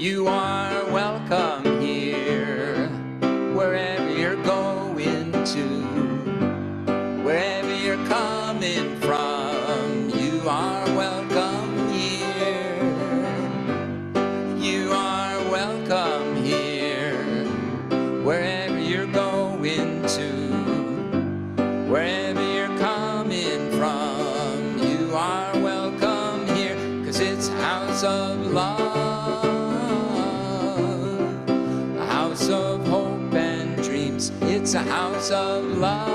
You are welcome here, wherever you're going to, wherever you're coming from. You are welcome here. You are welcome here, wherever you're going to, wherever you're coming from. You are welcome here, 'cause it's a house of love, a house of hope and dreams. It's a house of love.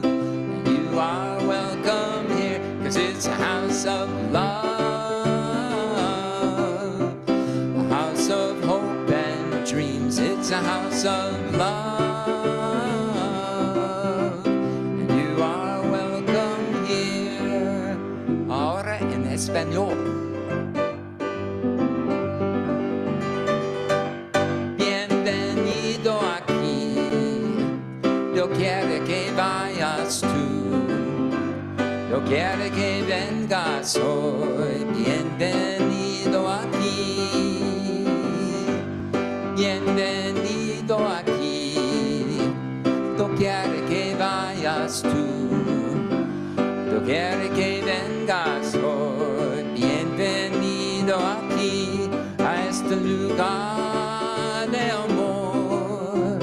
And you are welcome here, 'cause it's a house of love, a house of hope and dreams. It's a house of love, and you are welcome here. Ahora en español. Bienvenido aquí, yo quiero que vayas tú, yo quiero que vengas hoy. Bienvenido aquí, bienvenido aquí, yo quiero que vayas tú, yo quiero que vengas hoy. Bienvenido aquí, a este lugar de amor,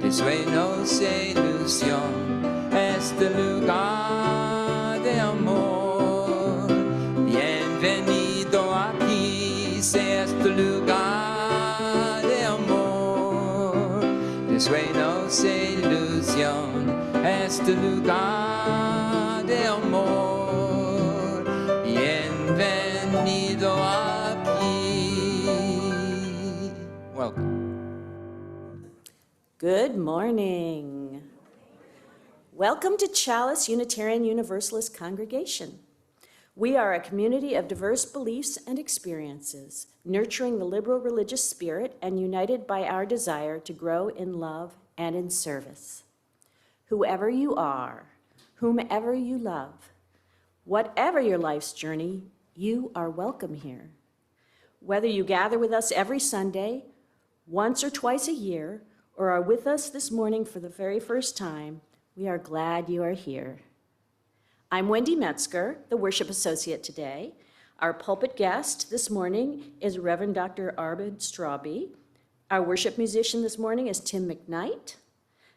de sueños e ilusión, este lugar de amor. Bienvenido aquí, sea este lugar de amor, de sueños e ilusión, este lugar de amor. Bienvenido aquí. Welcome. Good morning. Welcome to Chalice Unitarian Universalist Congregation. We are a community of diverse beliefs and experiences, nurturing the liberal religious spirit and united by our desire to grow in love and in service. Whoever you are, whomever you love, whatever your life's journey, you are welcome here. Whether you gather with us every Sunday, once or twice a year, or are with us this morning for the very first time, we are glad you are here. I'm Wendy Metzger, the worship associate today. Our pulpit guest this morning is Reverend Dr. Arvid Straube. Our worship musician this morning is Tim McKnight.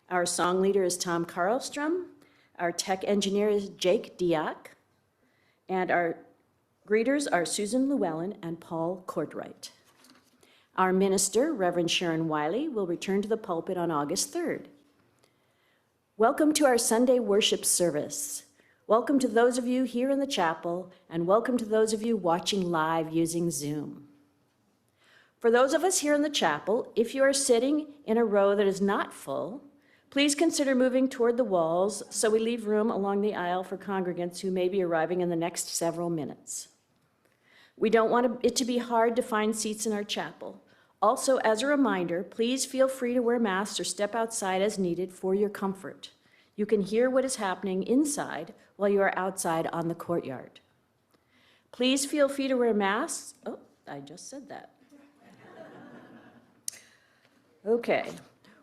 Our song leader is Tom Karlstrom. Our tech engineer is Jake Diak. And our greeters are Susan Llewellyn and Paul Kortright. Our minister, Reverend Sharon Wiley, will return to the pulpit on August 3rd. Welcome to our Sunday worship service. Welcome to those of you here in the chapel, and welcome to those of you watching live using Zoom. For those of us here in the chapel, if you are sitting in a row that is not full, please consider moving toward the walls so we leave room along the aisle for congregants who may be arriving in the next several minutes. We don't want it to be hard to find seats in our chapel. Also, as a reminder, please feel free to wear masks or step outside as needed for your comfort. You can hear what is happening inside while you are outside on the courtyard. Please feel free to wear masks. Oh, I just said that. Okay.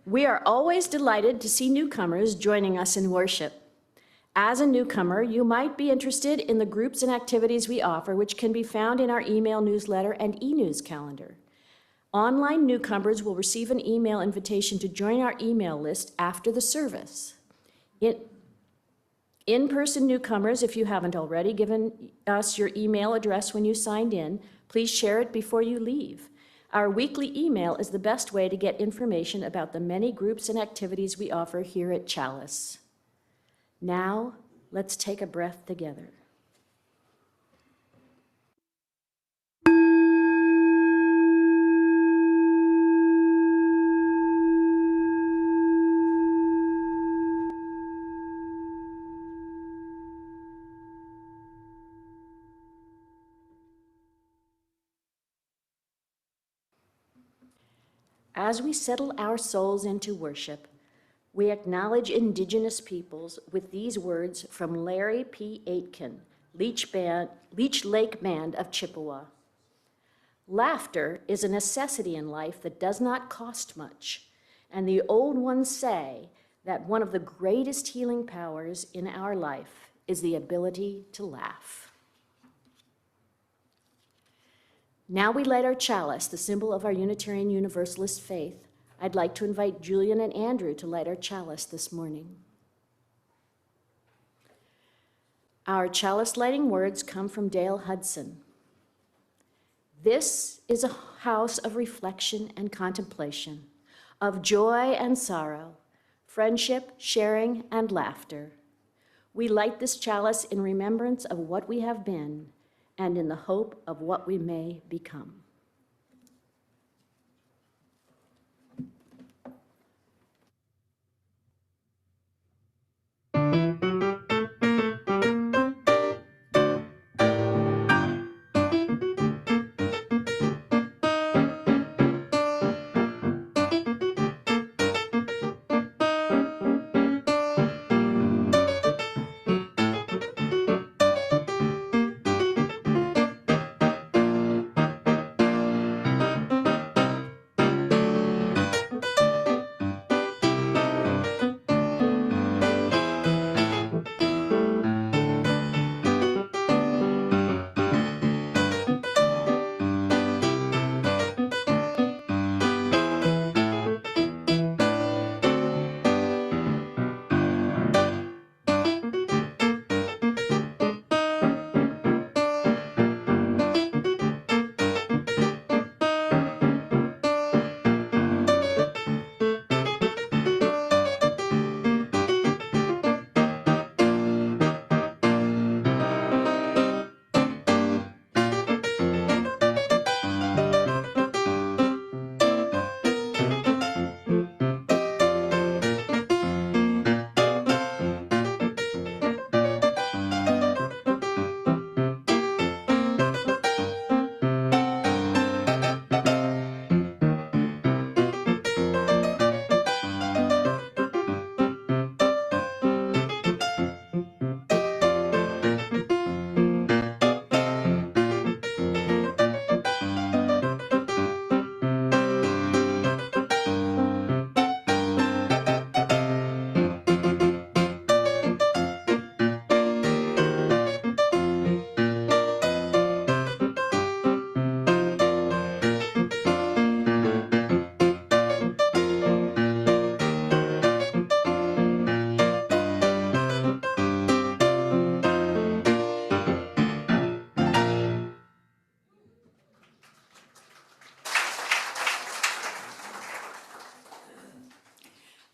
We are always delighted to see newcomers joining us in worship. As a newcomer, you might be interested in the groups and activities we offer, which can be found in our email newsletter and e-news calendar. Online newcomers will receive an email invitation to join our email list after the service. In-person newcomers, if you haven't already given us your email address when you signed in, please share it before you leave. Our weekly email is the best way to get information about the many groups and activities we offer here at Chalice. Now, let's take a breath together. As we settle our souls into worship, we acknowledge Indigenous peoples with these words from Larry P. Aitken, Leech Lake Band of Chippewa. Laughter is a necessity in life that does not cost much, and the old ones say that one of the greatest healing powers in our life is the ability to laugh. Now we light our chalice, the symbol of our Unitarian Universalist faith. I'd like to invite Julian and Andrew to light our chalice this morning. Our chalice lighting words come from Dale Hudson. This is a house of reflection and contemplation, of joy and sorrow, friendship, sharing, and laughter. We light this chalice in remembrance of what we have been and in the hope of what we may become.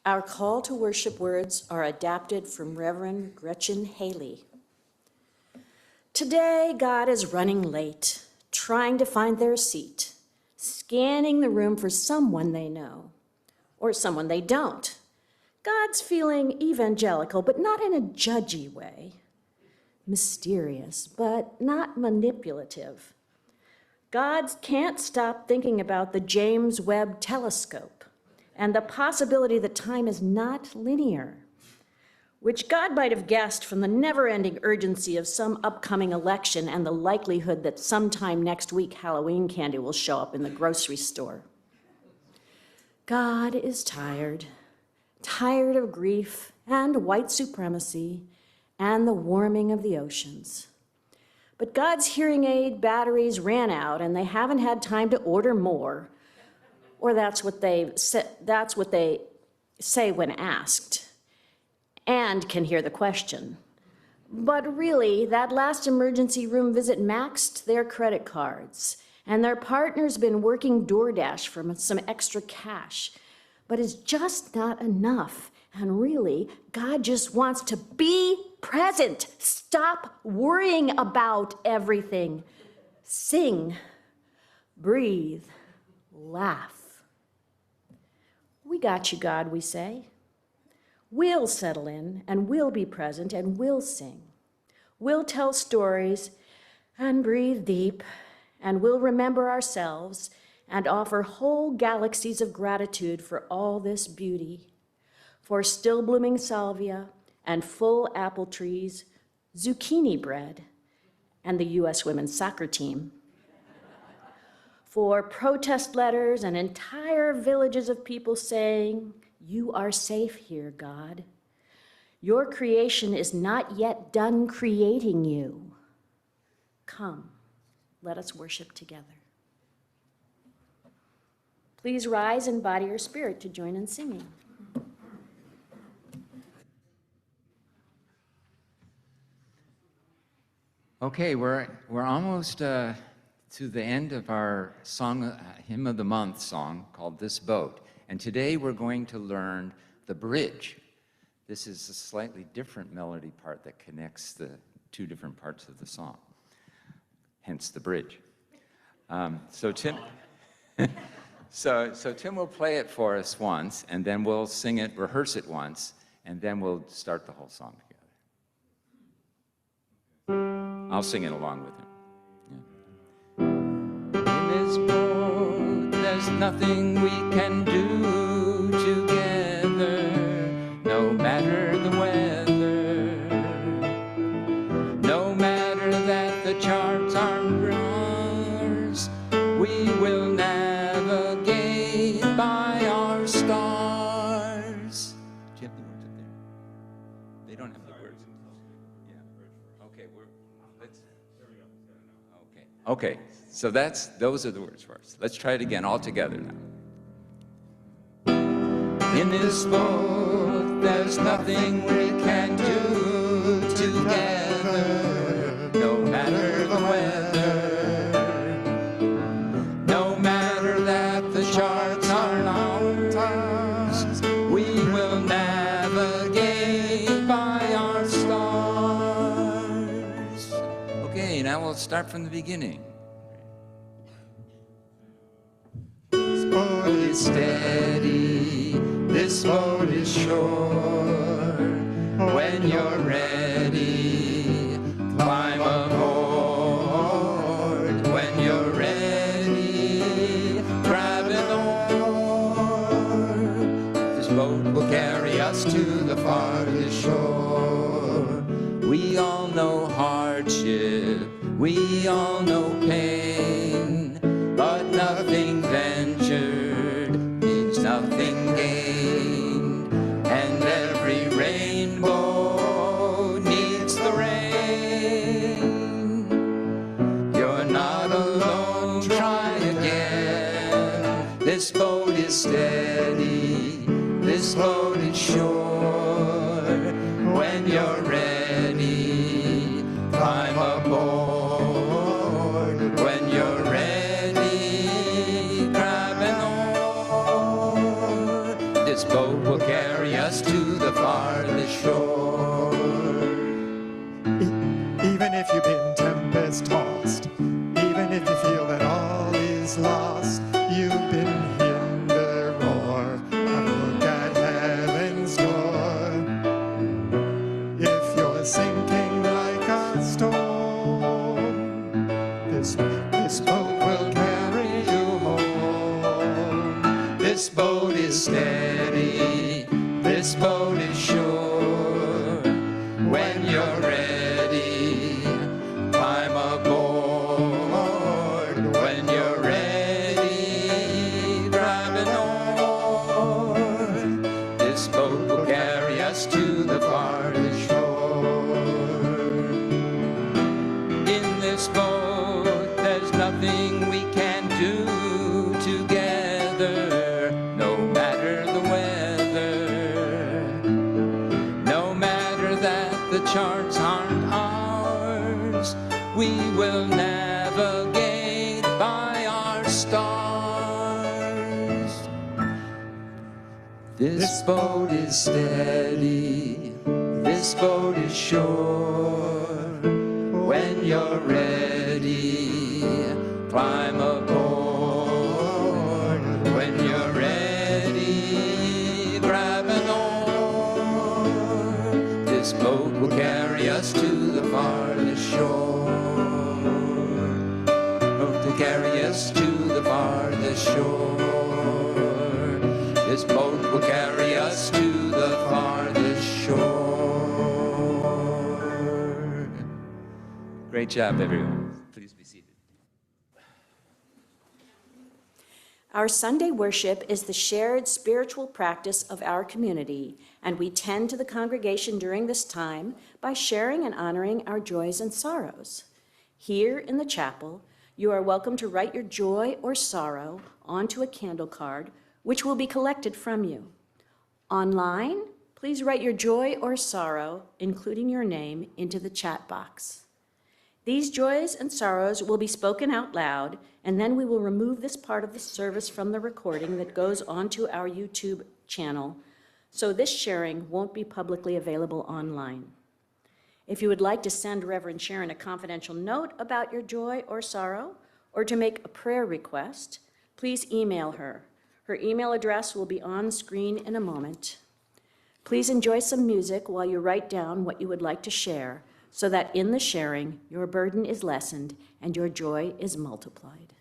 Our call to worship words are adapted from Reverend Gretchen Haley. Today, God is running late, trying to find their seat, scanning the room for someone they know or someone they don't. God's feeling evangelical, but not in a judgy way. Mysterious, but not manipulative. God can't stop thinking about the James Webb Telescope and the possibility that time is not linear, which God might have guessed from the never-ending urgency of some upcoming election and the likelihood that sometime next week Halloween candy will show up in the grocery store. God is tired of grief and white supremacy and the warming of the oceans. But God's hearing aid batteries ran out and they haven't had time to order more, or that's what they say when asked, and can hear the question. But really, that last emergency room visit maxed their credit cards, and their partner's been working DoorDash for some extra cash, but it's just not enough. And really, God just wants to be present. Stop worrying about everything. Sing, breathe, laugh. We got you, God, we say. We'll settle in, and we'll be present, and we'll sing. We'll tell stories and breathe deep, and we'll remember ourselves and offer whole galaxies of gratitude for all this beauty, for still blooming salvia and full apple trees, zucchini bread, and the U.S. women's soccer team. for protest letters and entire villages of people saying, "You are safe here, God. Your creation is not yet done creating you. Come, let us worship together." Please rise in body or spirit to join in singing. Okay, we're almost to the end of our song, Hymn of the Month song called This Boat. And today we're going to learn the bridge. This is a slightly different melody part that connects the two different parts of the song, hence the bridge. So Tim will play it for us once, and then we'll sing it, rehearse it once, and then we'll start the whole song together. I'll sing it along with him. Yeah. In this boat, there's nothing we can do together, no matter the weather, no matter that the charts aren't ours, we will navigate by our stars. Do you have the words up there? They don't have the words. Yeah. Okay, Okay, so those are the words for us. Let's try it again, all together now. In this boat, there's nothing we can do together, no matter the weather, no matter that the charts aren't ours, we will navigate by our stars. Okay, now we'll start from the beginning. This boat is steady, this boat is sure. When you're ready, climb aboard. When you're ready, grab an oar. This boat will carry us to the farthest shore. We all know hardship, we all know pain, but nothing ventured means nothing gained, and every rainbow needs the rain. You're not alone, try again. This boat is steady, this boat is sure. When you're ready, climb aboard. When you're ready, grab an oar. This boat will carry us to the farthest shore. Even if you've been tempest-tossed, even if you feel that all is lost, you've been in the roar. Have a look at heaven's door. If you're sinking like a storm, this boat will carry you home. This boat is steady, this boat is sure. When you're ready, climb aboard. When you're ready, grab an oar. This boat will carry us to the farthest shore. In this boat, there's nothing we can do together, no matter the weather, no matter that the charts aren't ours, we will navigate by our stars. This boat is steady, this boat is sure. When you're ready, climb aboard. When you're ready, grab an oar. This boat will carry us to the farthest shore. Oh, to carry us to the farthest shore. This boat will carry us to the farthest shore. Great job, everyone. Please be seated. Our Sunday worship is the shared spiritual practice of our community, and we tend to the congregation during this time by sharing and honoring our joys and sorrows. Here in the chapel, you are welcome to write your joy or sorrow onto a candle card, which will be collected from you. Online, please write your joy or sorrow, including your name, into the chat box. These joys and sorrows will be spoken out loud, and then we will remove this part of the service from the recording that goes onto our YouTube channel, so this sharing won't be publicly available online. If you would like to send Reverend Sharon a confidential note about your joy or sorrow, or to make a prayer request, please email her. Her email address will be on screen in a moment. Please enjoy some music while you write down what you would like to share, so that in the sharing, your burden is lessened and your joy is multiplied.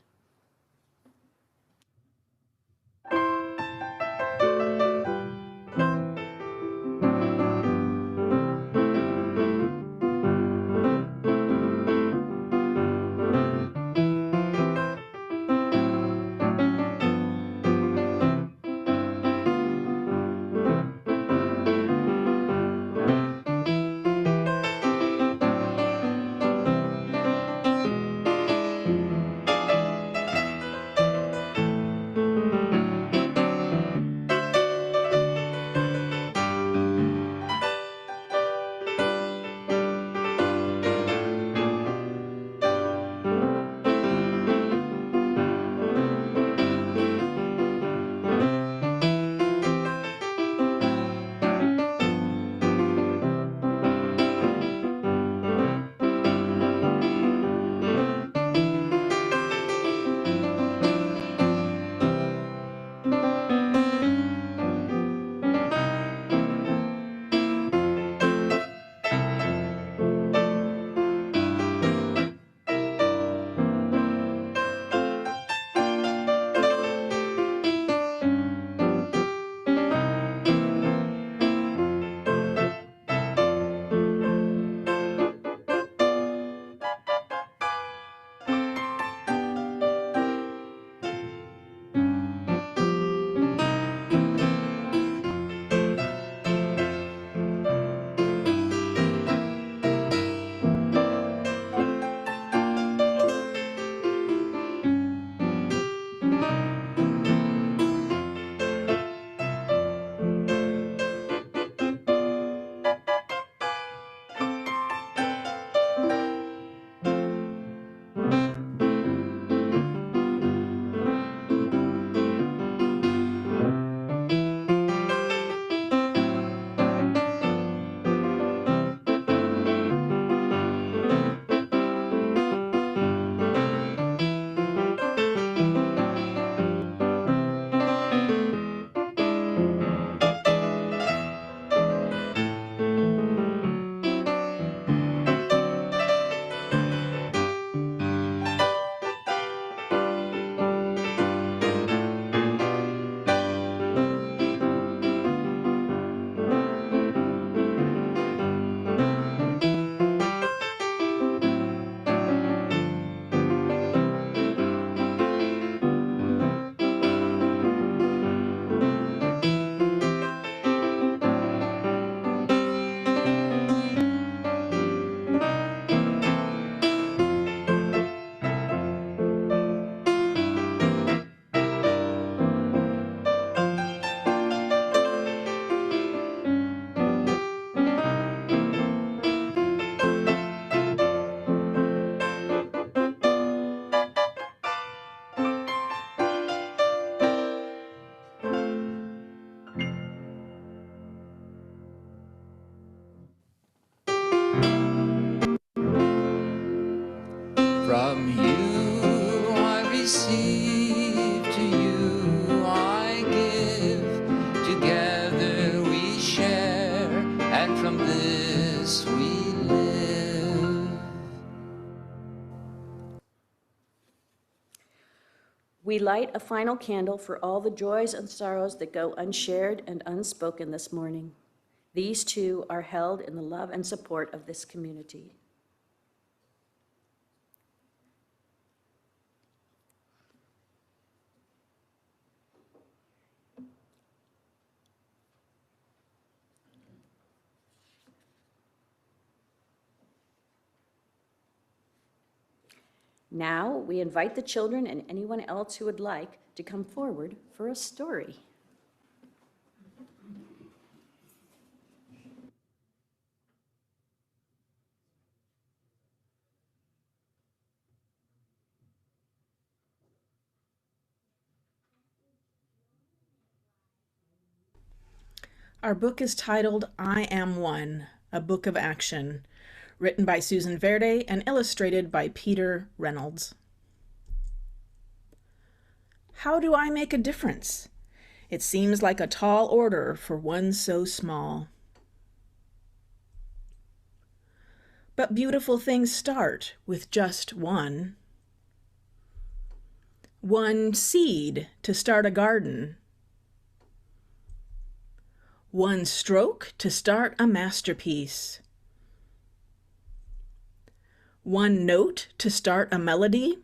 From you I receive, to you I give. Together we share, and from this we live. We light a final candle for all the joys and sorrows that go unshared and unspoken this morning. These too are held in the love and support of this community. Now, we invite the children and anyone else who would like to come forward for a story. Our book is titled I Am One, a Book of Action, written by Susan Verde and illustrated by Peter Reynolds. How do I make a difference? It seems like a tall order for one so small. But beautiful things start with just one. One seed to start a garden. One stroke to start a masterpiece. One note to start a melody.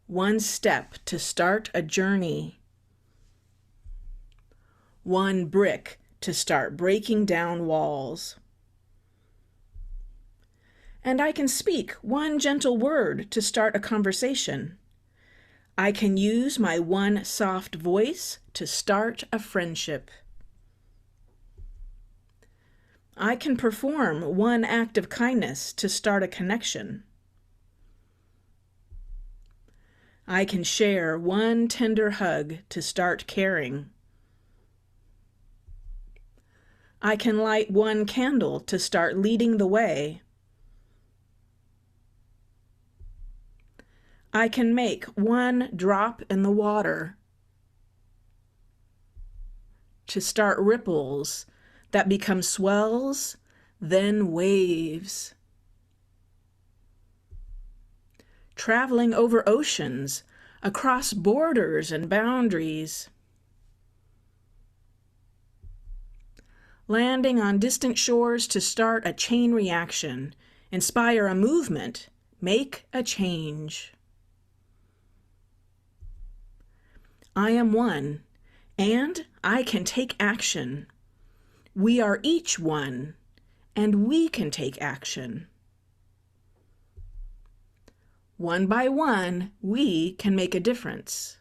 One step to start a journey. One brick to start breaking down walls. And I can speak one gentle word to start a conversation. I can use my one soft voice to start a friendship. I can perform one act of kindness to start a connection. I can share one tender hug to start caring. I can light one candle to start leading the way. I can make one drop in the water to start ripples that become swells, then waves. Traveling over oceans, across borders and boundaries. Landing on distant shores to start a chain reaction, inspire a movement, make a change. I am one, and I can take action. We are each one, and we can take action. One by one, we can make a difference.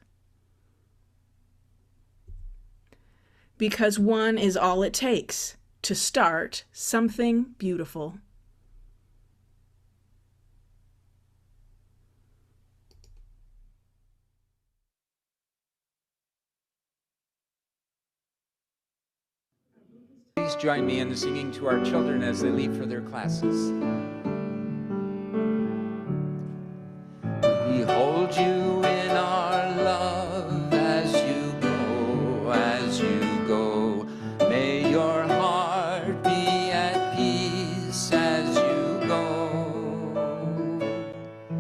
Because one is all it takes to start something beautiful. Please join me in the singing to our children as they leave for their classes. We hold you in our love as you go, as you go. May your heart be at peace as you go.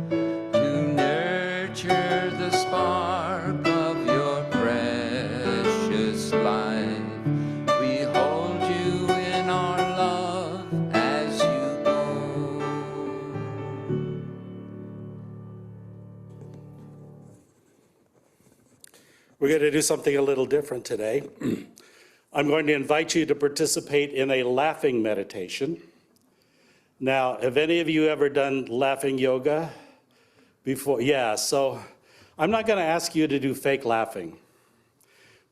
To nurture the spark of your precious life. We hold you in our love as you go. We're going to do something a little different today. I'm going to invite you to participate in a laughing meditation. Now, have any of you ever done laughing yoga before? Yeah, so I'm not going to ask you to do fake laughing.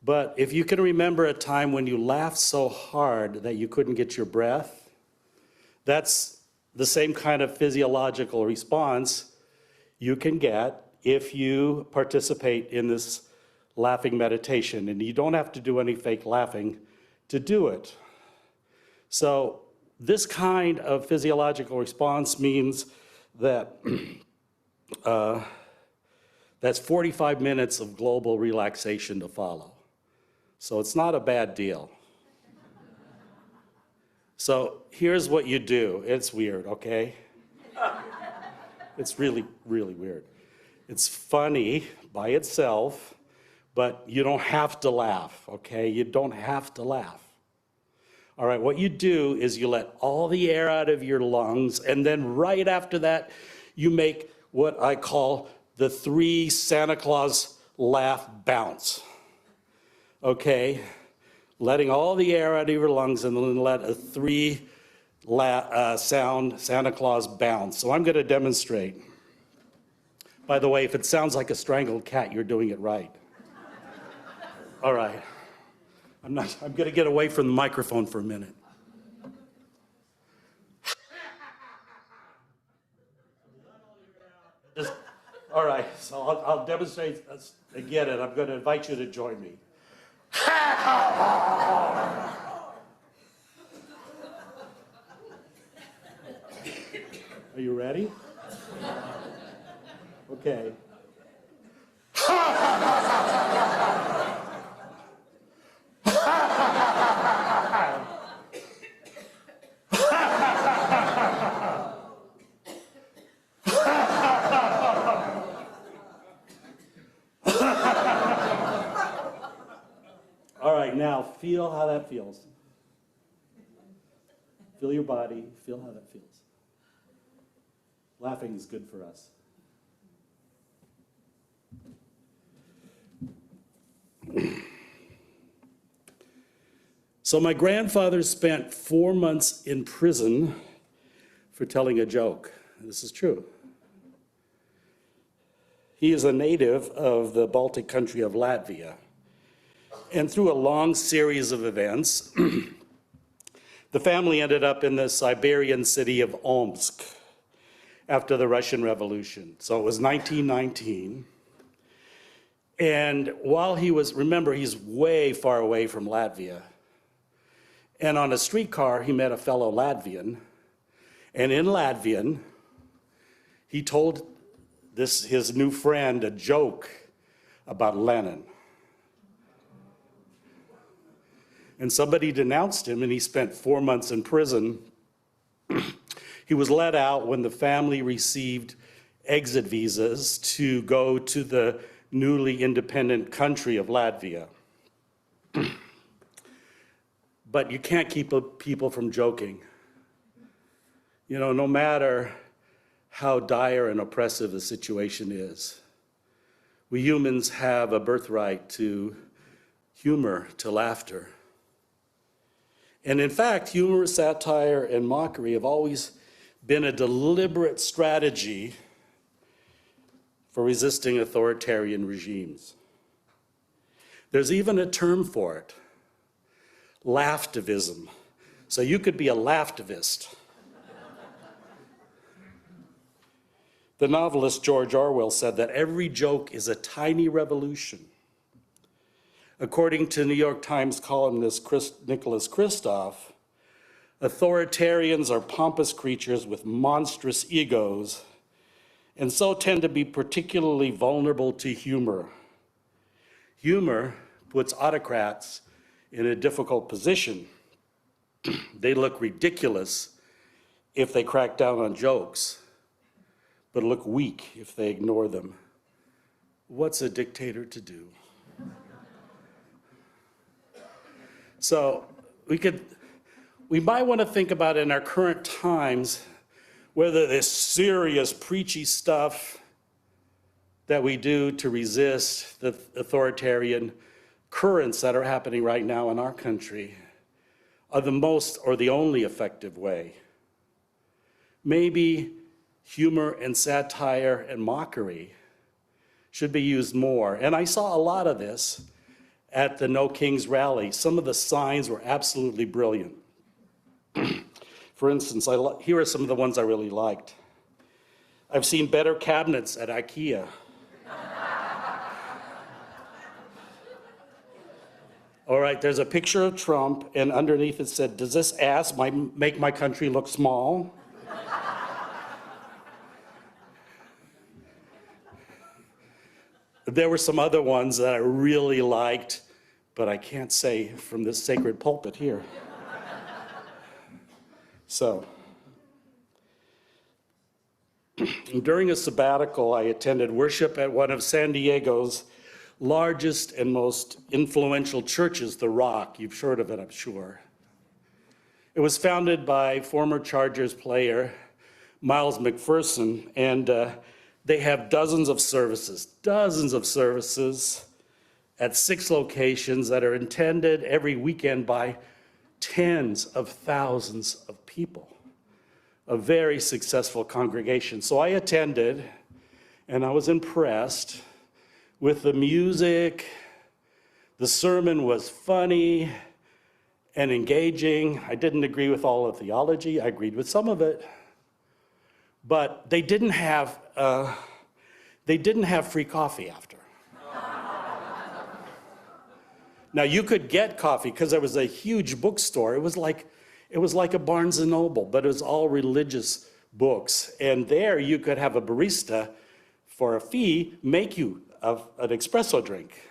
But if you can remember a time when you laughed so hard that you couldn't get your breath, that's the same kind of physiological response you can get if you participate in this laughing meditation. And you don't have to do any fake laughing to do it. So this kind of physiological response means that that's 45 minutes of global relaxation to follow. So it's not a bad deal. So here's what you do. It's weird, okay? It's really, really weird. It's funny by itself, but you don't have to laugh, okay? You don't have to laugh. All right, what you do is you let all the air out of your lungs, and then right after that, you make what I call the 3 Santa Claus laugh bounce. Okay, letting all the air out of your lungs and then let a 3 sound Santa Claus bounce. So I'm going to demonstrate. By the way, if it sounds like a strangled cat, you're doing it right. All right. I'm going to get away from the microphone for a minute. All right, so I'll demonstrate again, and I'm going to invite you to join me. Are you ready? Okay. All right, now feel how that feels. Feel your body, feel how that feels. Laughing is good for us. So my grandfather spent 4 months in prison for telling a joke. This is true. He is a native of the Baltic country of Latvia. And through a long series of events, the family ended up in the Siberian city of Omsk after the Russian Revolution. So it was 1919. And while he was, remember, he's way far away from Latvia. And on a streetcar, he met a fellow Latvian. And in Latvian, he told his new friend a joke about Lenin. And somebody denounced him, and he spent 4 months in prison. He was let out when the family received exit visas to go to the newly independent country of Latvia. But you can't keep people from joking. You know, no matter how dire and oppressive the situation is, we humans have a birthright to humor, to laughter. And in fact, humor, satire, and mockery have always been a deliberate strategy for resisting authoritarian regimes. There's even a term for it, laughtivism. So you could be a laughtivist. The novelist George Orwell said that every joke is a tiny revolution. According to New York Times columnist Nicholas Kristof, authoritarians are pompous creatures with monstrous egos, and so tend to be particularly vulnerable to humor. Humor puts autocrats in a difficult position. They look ridiculous if they crack down on jokes, but look weak if they ignore them. What's a dictator to do? So we might want to think about in our current times whether this serious, preachy stuff that we do to resist the authoritarian currents that are happening right now in our country are the most or the only effective way. Maybe humor and satire and mockery should be used more. And I saw a lot of this at the No Kings rally. Some of the signs were absolutely brilliant. For instance, here are some of the ones I really liked. I've seen better cabinets at IKEA. All right, there's a picture of Trump, and underneath it said, "Does this ass make my country look small?" There were some other ones that I really liked, but I can't say from this sacred pulpit here. So, during a sabbatical, I attended worship at one of San Diego's largest and most influential churches, The Rock. You've heard of it, I'm sure. It was founded by former Chargers player Miles McPherson, and they have dozens of services at 6 locations that are attended every weekend by tens of thousands of people, a very successful congregation. So I attended, and I was impressed with the music. The sermon was funny and engaging. I didn't agree with all of theology. I agreed with some of it. But they didn't have free coffee after. Now, you could get coffee because there was a huge bookstore. It was like a Barnes and Noble, but it was all religious books. And there you could have a barista for a fee make you an espresso drink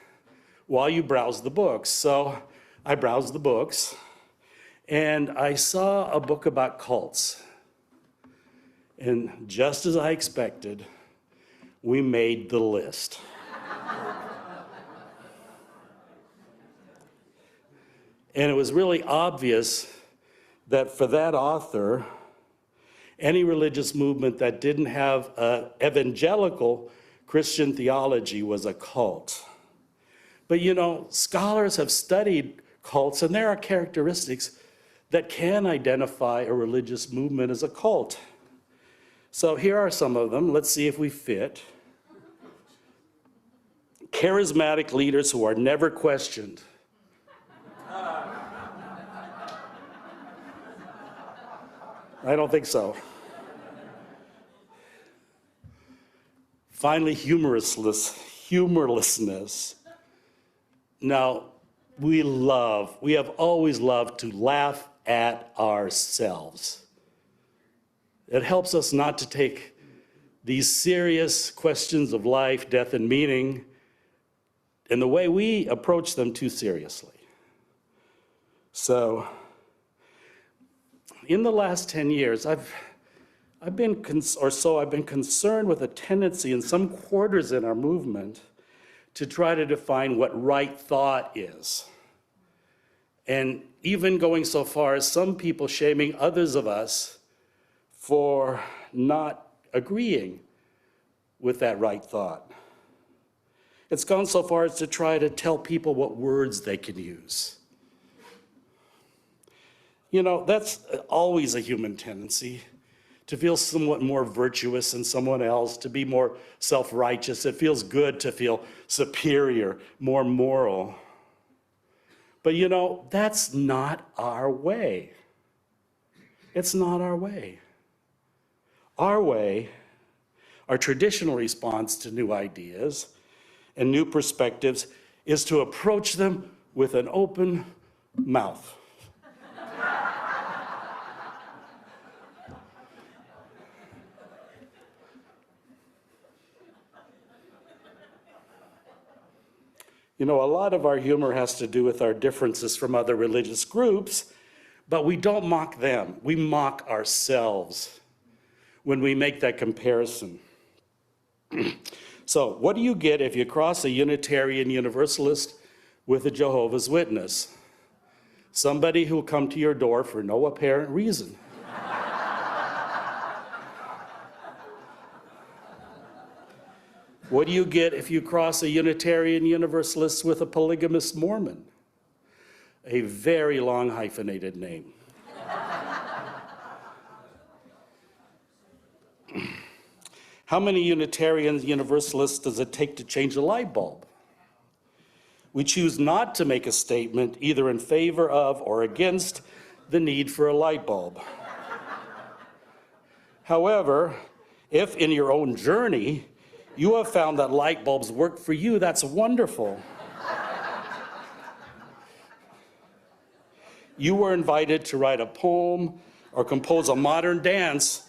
while you browse the books. So I browsed the books, and I saw a book about cults. And just as I expected, we made the list. And it was really obvious that for that author, any religious movement that didn't have evangelical Christian theology was a cult. But you know, scholars have studied cults, and there are characteristics that can identify a religious movement as a cult. So here are some of them. Let's see if we fit. Charismatic leaders who are never questioned. I don't think so. Finally, humorlessness. Now, we have always loved to laugh at ourselves. It helps us not to take these serious questions of life, death, and meaning and the way we approach them too seriously. So, in the last 10 years, I've been concerned with a tendency in some quarters in our movement to try to define what right thought is. And even going so far as some people shaming others of us for not agreeing with that right thought. It's gone so far as to try to tell people what words they can use. You know, that's always a human tendency, to feel somewhat more virtuous than someone else, to be more self-righteous. It feels good to feel superior, more moral. But you know, that's not our way. It's not our way. Our way, our traditional response to new ideas and new perspectives is to approach them with an open mouth. You know, a lot of our humor has to do with our differences from other religious groups, but we don't mock them. We mock ourselves when we make that comparison. So, what do you get if you cross a Unitarian Universalist with a Jehovah's Witness? Somebody who will come to your door for no apparent reason. What do you get if you cross a Unitarian Universalist with a polygamous Mormon? A very long hyphenated name. How many Unitarian Universalists does it take to change a light bulb? We choose not to make a statement either in favor of or against the need for a light bulb. However, if in your own journey you have found that light bulbs work for you, that's wonderful. You were invited to write a poem or compose a modern dance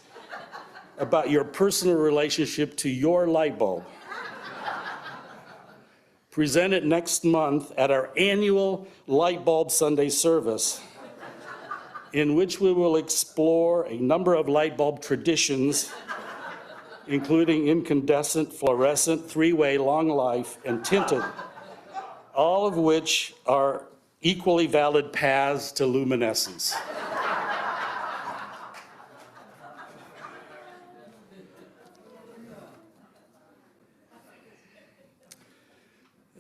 about your personal relationship to your light bulb. Present it next month at our annual Light Bulb Sunday service, in which we will explore a number of light bulb traditions, including incandescent, fluorescent, three-way, long life, and tinted, all of which are equally valid paths to luminescence.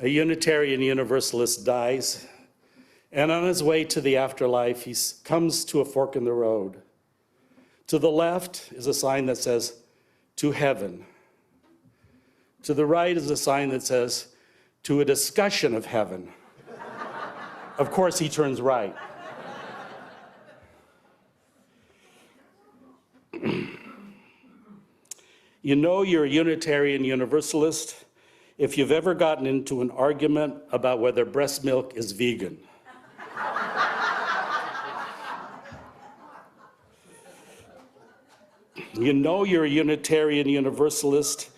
A Unitarian Universalist dies, and on his way to the afterlife, he comes to a fork in the road. To the left is a sign that says, to heaven. To the right is a sign that says, to a discussion of heaven. Of course, he turns right. You know you're a Unitarian Universalist if you've ever gotten into an argument about whether breast milk is vegan. You know you're a Unitarian Universalist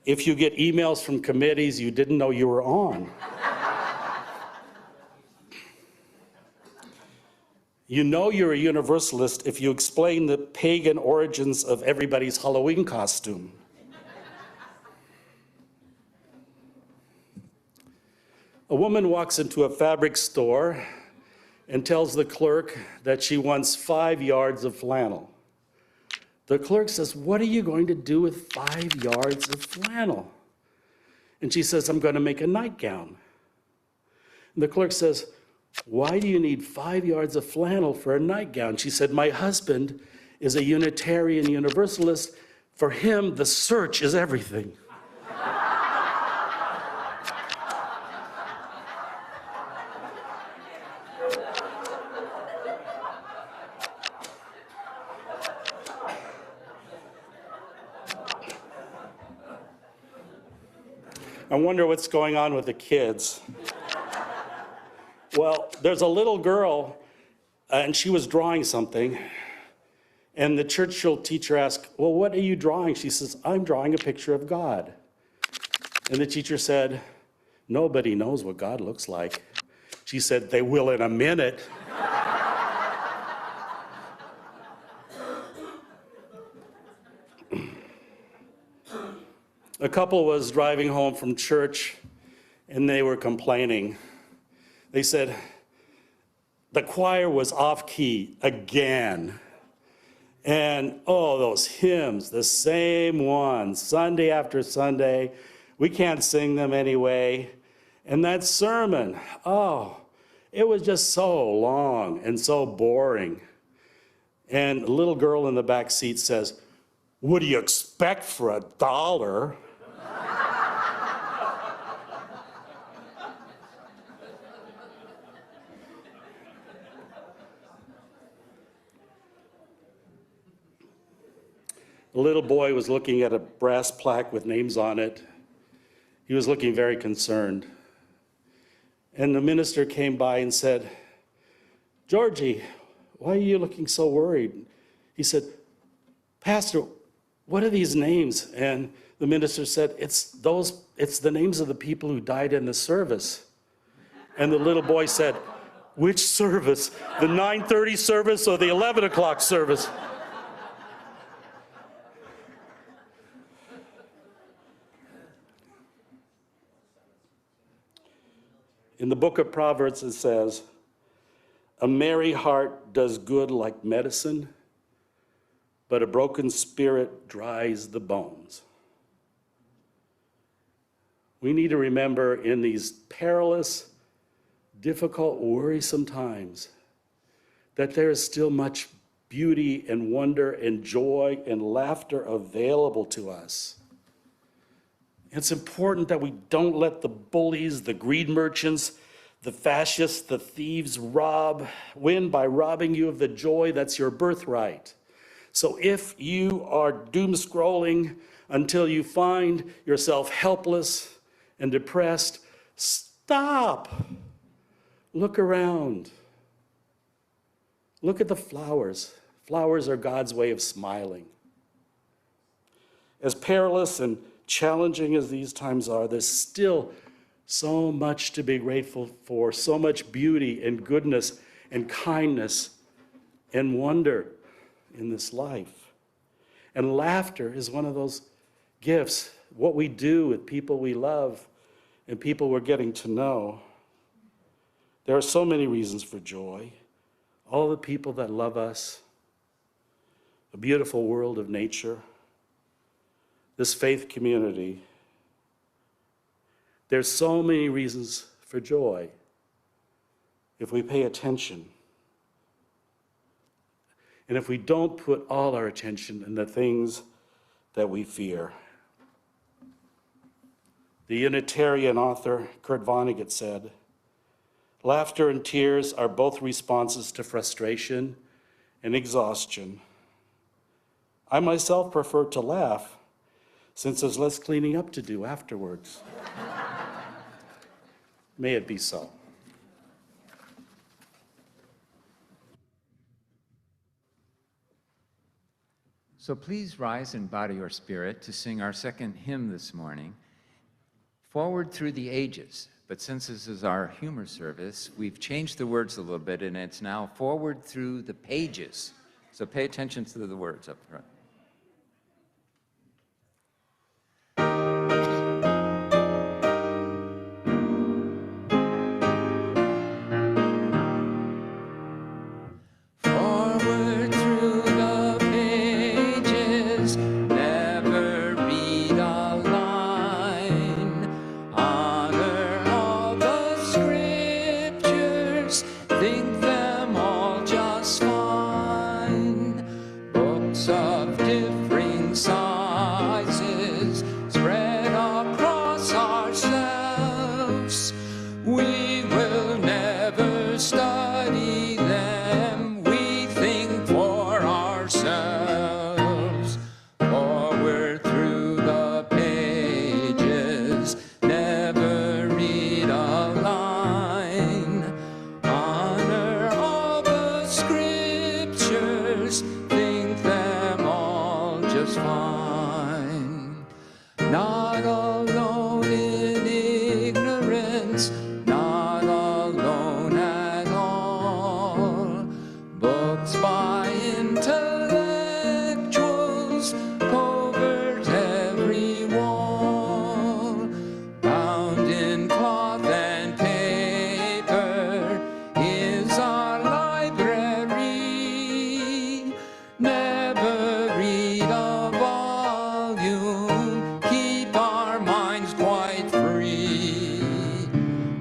if you get emails from committees you didn't know you were on. You know you're a Universalist if you explain the pagan origins of everybody's Halloween costume. A woman walks into a fabric store and tells the clerk that she wants 5 yards of flannel. The clerk says, "What are you going to do with 5 yards of flannel?" And she says, "I'm going to make a nightgown." And the clerk says, "Why do you need 5 yards of flannel for a nightgown?" She said, "My husband is a Unitarian Universalist. For him, the search is everything." I wonder what's going on with the kids. Well, there's a little girl, and she was drawing something, and the church teacher asked, "Well, what are you drawing?" She says, "I'm drawing a picture of God." And the teacher said, "Nobody knows what God looks like." She said, "They will in a minute." A couple was driving home from church, and they were complaining. They said, the choir was off key again. And oh, those hymns, the same ones, Sunday after Sunday. We can't sing them anyway. And that sermon, oh, it was just so long and so boring. And a little girl in the back seat says, "What do you expect for $1?" The little boy was looking at a brass plaque with names on it. He was looking very concerned. And the minister came by and said, "Georgie, why are you looking so worried?" He said, "Pastor, what are these names?" And the minister said, it's the names of the people who died in the service." And the little boy said, "Which service? The 9:30 service or the 11 o'clock service?" In the book of Proverbs, it says, "A merry heart does good like medicine, but a broken spirit dries the bones." We need to remember in these perilous, difficult, worrisome times that there is still much beauty and wonder and joy and laughter available to us. It's important that we don't let the bullies, the greed merchants, the fascists, the thieves win by robbing you of the joy that's your birthright. So if you are doom scrolling until you find yourself helpless and depressed, stop. Look around. Look at the flowers. Flowers are God's way of smiling. As perilous and challenging as these times are, there's still so much to be grateful for, so much beauty and goodness and kindness and wonder in this life. And laughter is one of those gifts, what we do with people we love and people we're getting to know. There are so many reasons for joy. All the people that love us, a beautiful world of nature, this faith community. There's so many reasons for joy if we pay attention. and if we don't put all our attention in the things that we fear. The Unitarian author Kurt Vonnegut said, "Laughter and tears are both responses to frustration and exhaustion. I myself prefer to laugh, since there's less cleaning up to do afterwards." May it be so. So please rise in body or spirit to sing our second hymn this morning, Forward Through the Ages. But since this is our humor service, we've changed the words a little bit, and it's now Forward Through the Pages. So pay attention to the words up front. Forward through the pages, never read a line. Honor all the scriptures, think them all just fine. Books of differing sizes spread across ourselves. We will never study them, we think for ourselves. Forward through the pages, never read a line. Honor all the scriptures, think them all just fine. Not alone in ignorance, not alone at all. Books by intellectuals covert every wall. Bound in cloth and paper is our library. Never read a volume, keep our minds quite free.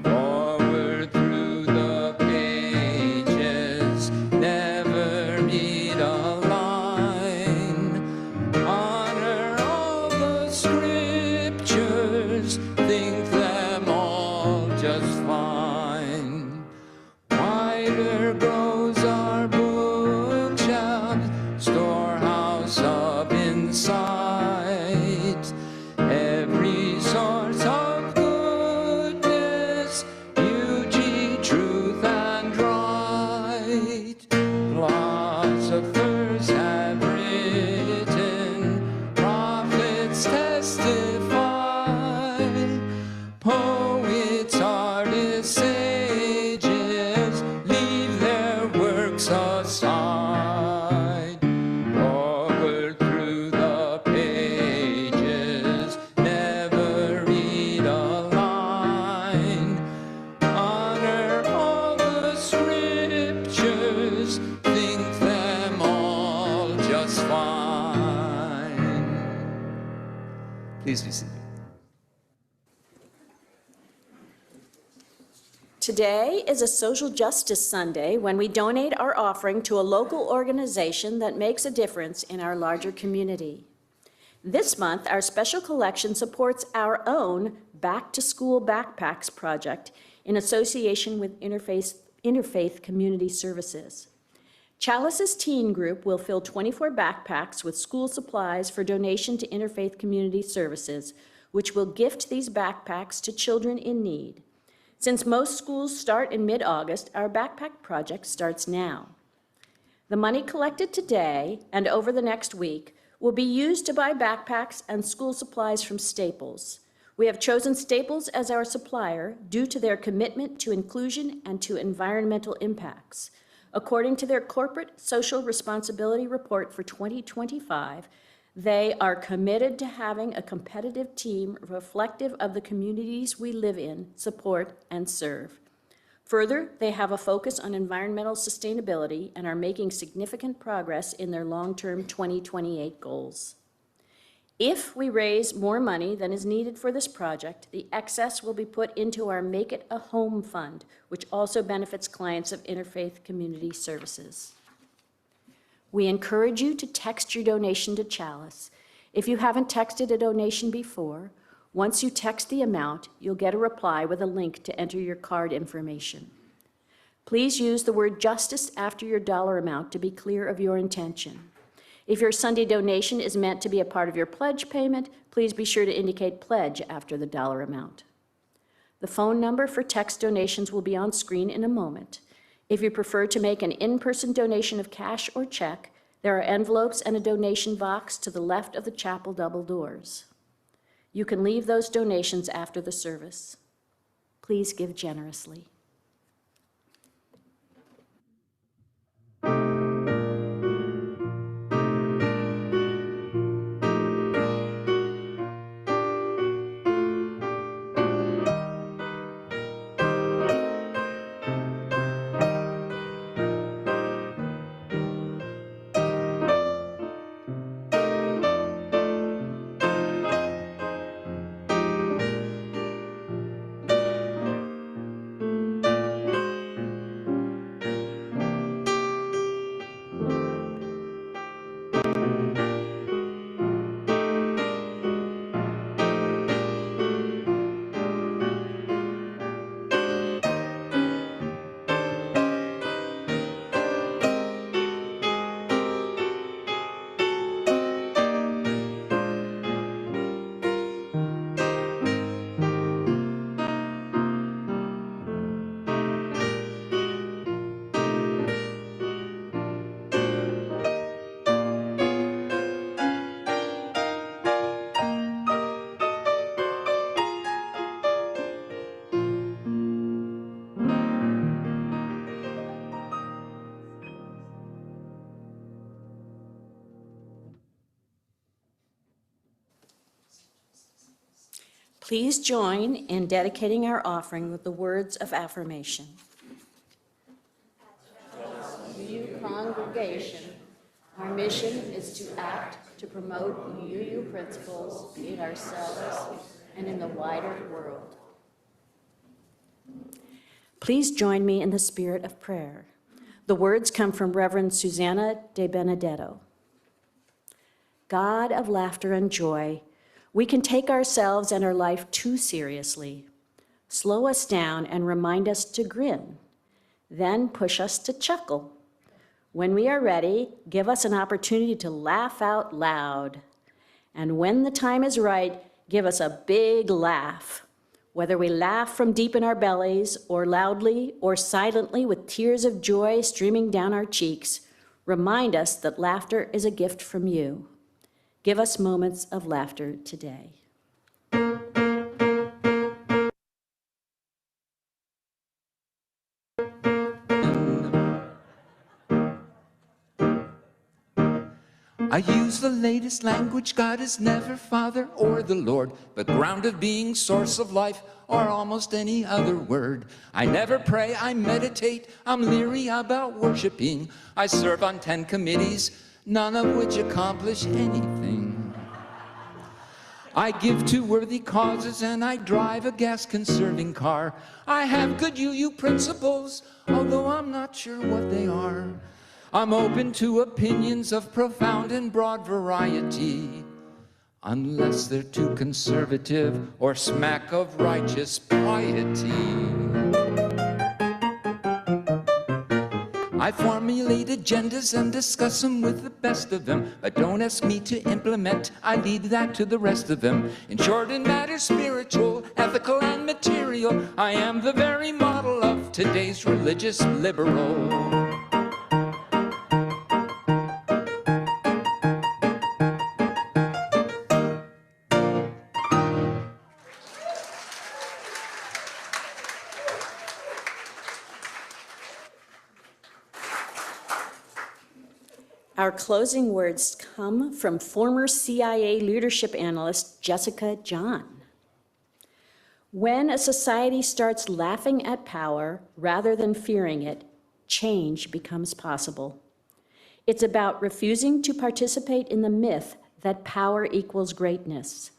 Forward through the pages, never read a line. Honor all the scriptures, think them all just fine. Wider grows our bookshelf, storehouse of insight. Every source of goodness, beauty, truth, and right. Philosophers have written, prophets testify. Poets, artists, sages leave their works aside. Forward through the pages, never read a line. Honor all the scriptures, think them all just fine. Please be seated. Today is a Social Justice Sunday when we donate our offering to a local organization that makes a difference in our larger community. This month, our special collection supports our own Back to School Backpacks project in association with Interfaith Community Services. Chalice's teen group will fill 24 backpacks with school supplies for donation to Interfaith Community Services, which will gift these backpacks to children in need. Since most schools start in mid-August, our backpack project starts now. The money collected today and over the next week will be used to buy backpacks and school supplies from Staples. We have chosen Staples as our supplier due to their commitment to inclusion and to environmental impacts. According to their corporate social responsibility report for 2025, they are committed to having a competitive team reflective of the communities we live in, support, and serve. Further, they have a focus on environmental sustainability and are making significant progress in their long-term 2028 goals. If we raise more money than is needed for this project, the excess will be put into our Make It a Home Fund, which also benefits clients of Interfaith Community Services. We encourage you to text your donation to Chalice. If you haven't texted a donation before, once you text the amount, you'll get a reply with a link to enter your card information. Please use the word justice after your dollar amount to be clear of your intention. If your Sunday donation is meant to be a part of your pledge payment, please be sure to indicate pledge after the dollar amount. The phone number for text donations will be on screen in a moment. If you prefer to make an in-person donation of cash or check, there are envelopes and a donation box to the left of the chapel double doors. You can leave those donations after the service. Please give generously. Please join in dedicating our offering with the words of affirmation. UU congregation, our mission is to act to promote UU principles in ourselves and in the wider world. Please join me in the spirit of prayer. The words come from Reverend Susanna de Benedetto. God of laughter and joy, we can take ourselves and our life too seriously. Slow us down and remind us to grin, then push us to chuckle. When we are ready, give us an opportunity to laugh out loud. And when the time is right, give us a big laugh. Whether we laugh from deep in our bellies, or loudly, or silently with tears of joy streaming down our cheeks, remind us that laughter is a gift from you. Give us moments of laughter today. I use the latest language. God is never Father or the Lord, but ground of being, source of life, or almost any other word. I never pray, I meditate, I'm leery about worshiping. I serve on 10 committees, none of which accomplish anything. I give to worthy causes and I drive a gas-conserving car. I have good UU principles, although I'm not sure what they are. I'm open to opinions of profound and broad variety, unless they're too conservative or smack of righteous piety. I formulate agendas and discuss them with the best of them, but don't ask me to implement, I leave that to the rest of them. In short, in matters spiritual, ethical, and material, I am the very model of today's religious liberal. Our closing words come from former CIA leadership analyst Jessica John. When a society starts laughing at power rather than fearing it, change becomes possible. It's about refusing to participate in the myth that power equals greatness.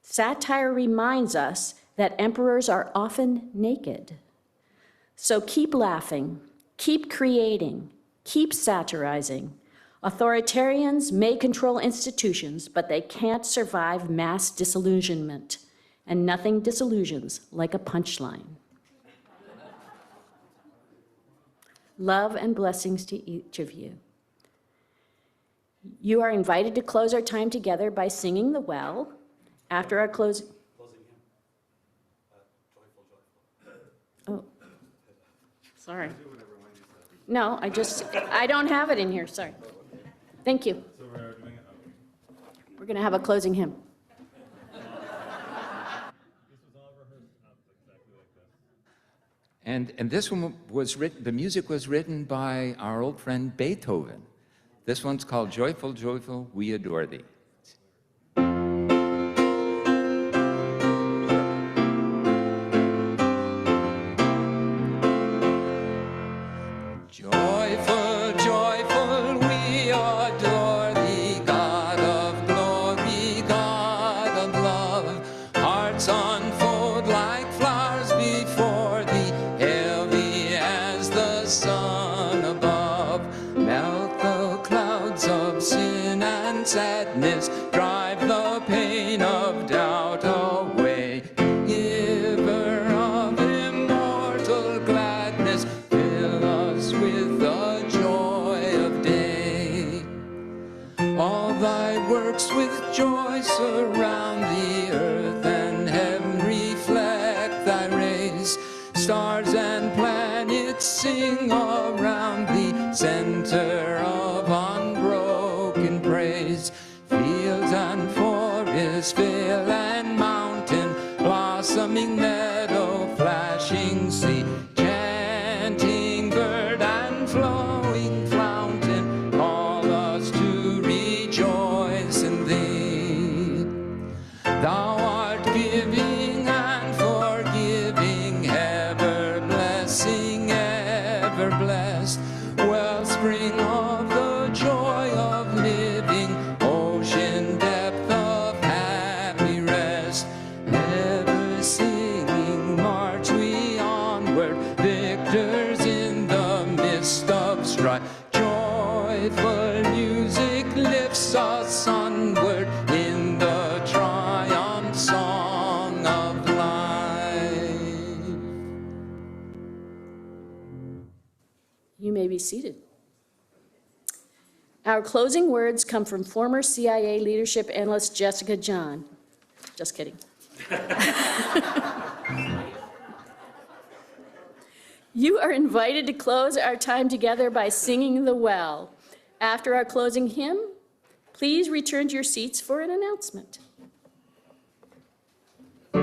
Satire reminds us that emperors are often naked. So keep laughing, keep creating, keep satirizing. Authoritarians may control institutions, but they can't survive mass disillusionment, and nothing disillusions like a punchline. Love and blessings to each of you. You are invited to close our time together by singing the well. After our closing. Oh, sorry. No, I don't have it in here, sorry. Thank you. We're going to have a closing hymn. And this one was written, the music was written by our old friend Beethoven. This one's called Joyful, Joyful, We Adore Thee. Joyful, joyful, we adore thee, God of glory, God of love. Hearts unfold like flowers before thee, heavy as the sun above. Melt the clouds of sin and sadness, drive the pain of doubt away. Giver of immortal gladness, fill us with the joy of day. All thy works with joy surround the earth, and heaven reflect thy rays. Stars and planets sing around thee, center of unbroken praise. Fields and forests, vale and mountain, blossoming meadow, flashing sea, chanting bird and flowing fountain, call us to rejoice in thee. Thou art giving and forgiving, ever blessing, ever blessed, wellspring of the joy of living, ocean depth of happy rest. Ever singing, march we onward, victors in the midst of strife. Joyful music lifts us onward in the triumph song of life. You may be seated. Our closing words come from former CIA leadership analyst Jessica John. Just kidding. You are invited to close our time together by singing the well. After our closing hymn, please return to your seats for an announcement. We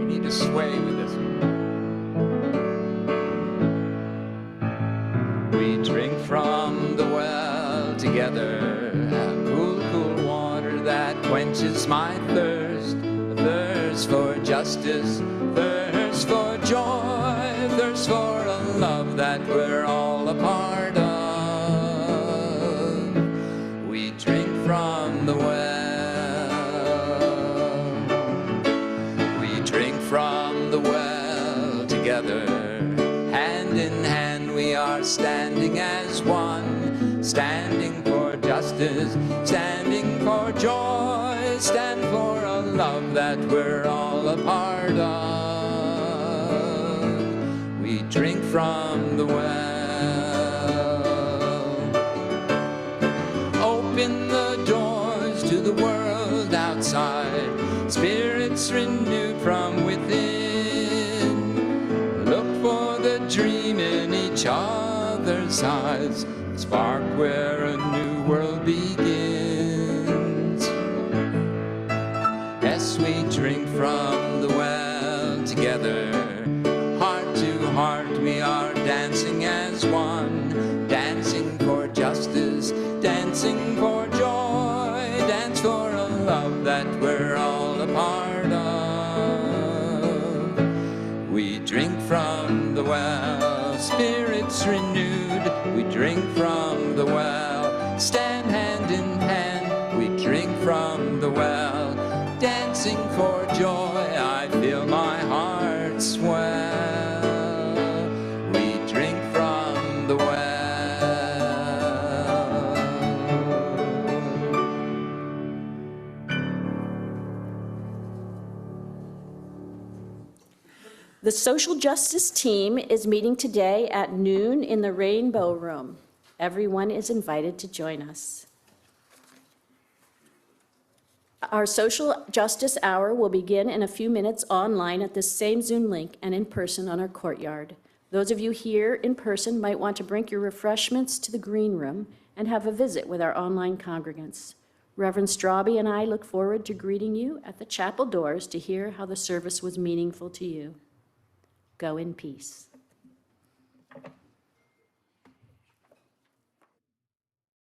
need to sway with this one. We drink from the well together, cool, cool water that quenches my thirst. A thirst for justice, thirst for joy, thirst for a love that we're all a part of. We drink from the well. We drink from the well together. Hand in hand we are standing as one, standing for justice, standing for joy, stand for a love that we're all a part of. We drink from the well. Open the doors to the world outside, spirits renewed from within. Look for the dream in each other's eyes, the spark where a new world begins. Yes, we drink from the well together. Heart to heart we are dancing as one, dancing for justice, dancing for joy, dance for a love that we're all a part of. We drink from the well, spirits renewed, we drink from the well, stand hand in hand, we drink from the well, dancing for joy, I feel my heart swell. We drink The social justice team is meeting today at noon in the Rainbow Room. Everyone is invited to join us. Our social justice hour will begin in a few minutes online at this same Zoom link and in person on our courtyard. Those of you here in person might want to bring your refreshments to the green room and have a visit with our online congregants. Reverend Straube and I look forward to greeting you at the chapel doors to hear how the service was meaningful to you. Go in peace.